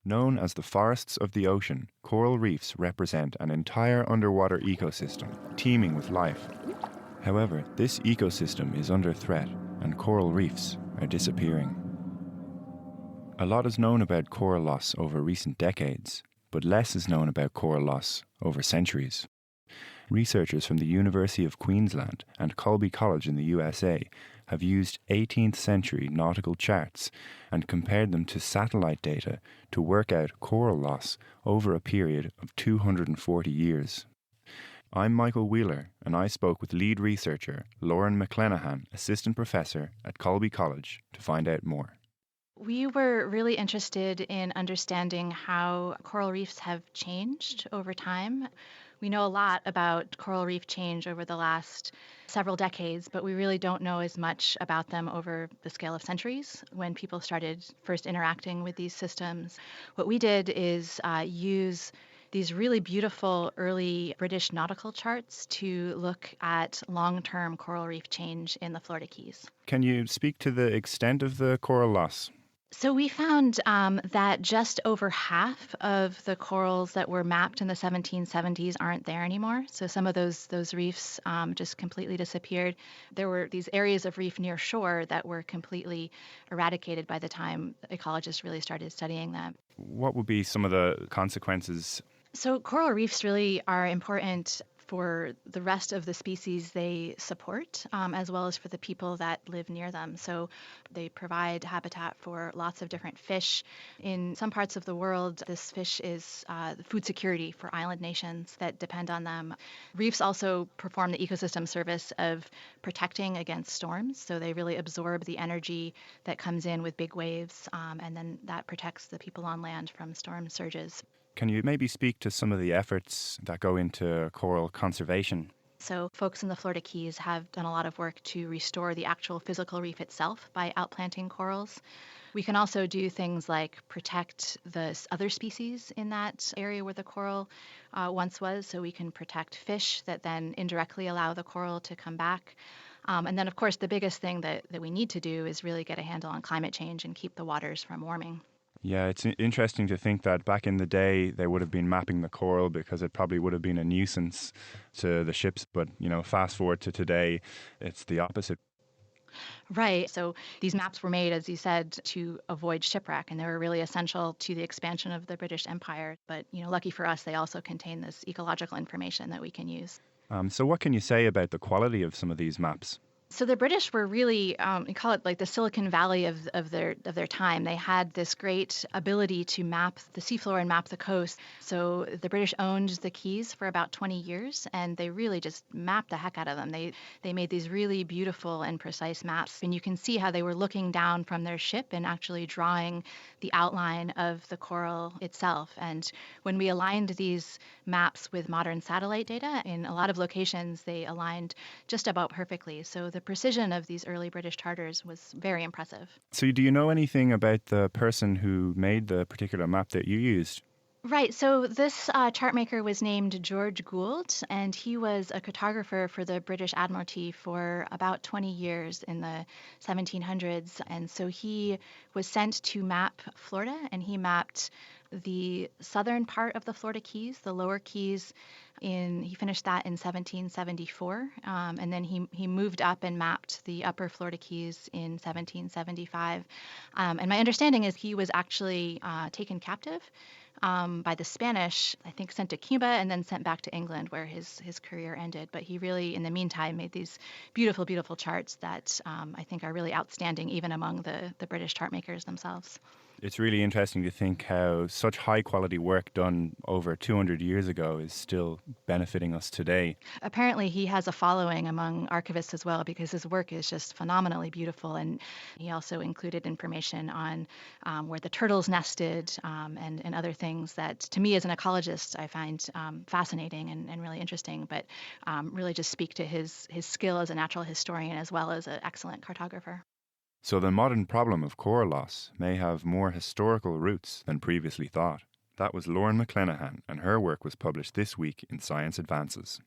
Known as the forests of the ocean, coral reefs represent an entire underwater ecosystem teeming with life. However, this ecosystem is under threat and coral reefs are disappearing. A lot is known about coral loss over recent decades, but less is known about coral loss over centuries. Researchers from the University of Queensland and Colby College in the USA have used 18th century nautical charts and compared them to satellite data to work out coral loss over a period of 240 years. I'm Michael Wheeler, and I spoke with lead researcher Lauren McClenahan, assistant professor at Colby College, to find out more. We were really interested in understanding how coral reefs have changed over time. We know a lot about coral reef change over the last several decades, but we really don't know as much about them over the scale of centuries when people started first interacting with these systems. What we did is use these really beautiful early British nautical charts to look at long-term coral reef change in the Florida Keys. Can you speak to the extent of the coral loss? So we found that just over half of the corals that were mapped in the 1770s aren't there anymore. So some of those reefs just completely disappeared. There were these areas of reef near shore that were completely eradicated by the time ecologists really started studying them. What would be some of the consequences? So coral reefs really are important for the rest of the species they support, as well as for the people that live near them. So they provide habitat for lots of different fish. In some parts of the world, this fish is food security for island nations that depend on them. Reefs also perform the ecosystem service of protecting against storms. So they really absorb the energy that comes in with big waves, and then that protects the people on land from storm surges. Can you maybe speak to some of the efforts that go into coral conservation? So folks in the Florida Keys have done a lot of work to restore the actual physical reef itself by outplanting corals. We can also do things like protect the other species in that area where the coral once was, so we can protect fish that then indirectly allow the coral to come back. And then, of course, the biggest thing that we need to do is really get a handle on climate change and keep the waters from warming. Yeah, it's interesting to think that back in the day they would have been mapping the coral because it probably would have been a nuisance to the ships. But, fast forward to today, it's the opposite. Right. So these maps were made, as you said, to avoid shipwreck, and they were really essential to the expansion of the British Empire. But, lucky for us, they also contain this ecological information that we can use. So what can you say about the quality of some of these maps? So the British were really, we call it like the Silicon Valley of their time. They had this great ability to map the seafloor and map the coast. So the British owned the Keys for about 20 years, and they really just mapped the heck out of them. They made these really beautiful and precise maps, and you can see how they were looking down from their ship and actually drawing the outline of the coral itself. And when we aligned these maps with modern satellite data, in a lot of locations they aligned just about perfectly. So the precision of these early British charters was very impressive. So do you know anything about the person who made the particular map that you used? Right. So this chart maker was named George Gould, and he was a cartographer for the British Admiralty for about 20 years in the 1700s. And so he was sent to map Florida, and he mapped the southern part of the Florida Keys, the lower Keys. He finished that in 1774, and then he moved up and mapped the upper Florida Keys in 1775. And my understanding is he was actually taken captive by the Spanish, I think sent to Cuba and then sent back to England where his career ended. But he really, in the meantime, made these beautiful, beautiful charts that I think are really outstanding even among the British chart makers themselves. It's really interesting to think how such high quality work done over 200 years ago is still benefiting us today. Apparently he has a following among archivists as well because his work is just phenomenally beautiful. And he also included information on where the turtles nested and other things that, to me as an ecologist, I find fascinating and really interesting, but really just speak to his skill as a natural historian as well as an excellent cartographer. So the modern problem of coral loss may have more historical roots than previously thought. That was Lauren McClenahan, and her work was published this week in Science Advances.